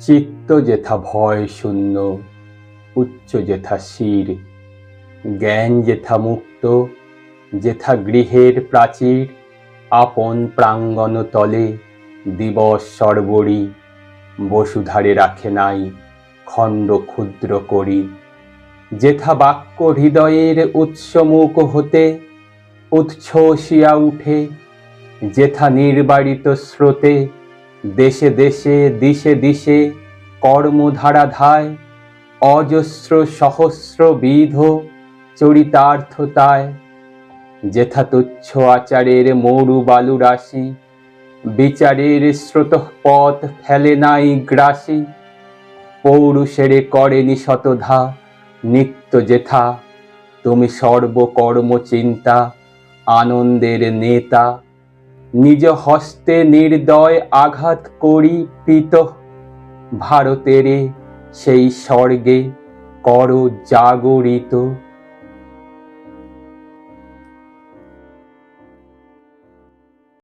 চিত্ত যেথা ভয় শূন্য, উচ্চ যেথা শির, জ্ঞান যেথা মুক্ত, যেথা গৃহের প্রাচীর, আপন প্রাঙ্গণ তলে দিবস সর্বরি, বসুধারে রাখে নাই খণ্ড ক্ষুদ্র করি। যেথা বাক্য হৃদয়ের উৎসমুখ হতে উচ্ছ্বসিয়া উঠে, যেথা নির্বারিত স্রোতে দেশে দেশে দিশে দিশে কর্মধারা ধায়, অজস্র সহস্র বিধ চরিতার্থতায়। যেথা তুচ্ছ আচারের মরু বালু রাশি, বিচারের স্রোতপথ ফেলে নাই গ্রাসী, পৌরুষেরে করেনি শতধা নিত্য যেথা, তুমি সর্বকর্ম চিন্তা আনন্দের নেতা। নিজ হস্তে নির্দয় আঘাত করি পিত, ভারতেরে সেই স্বর্গে কর জাগরিত।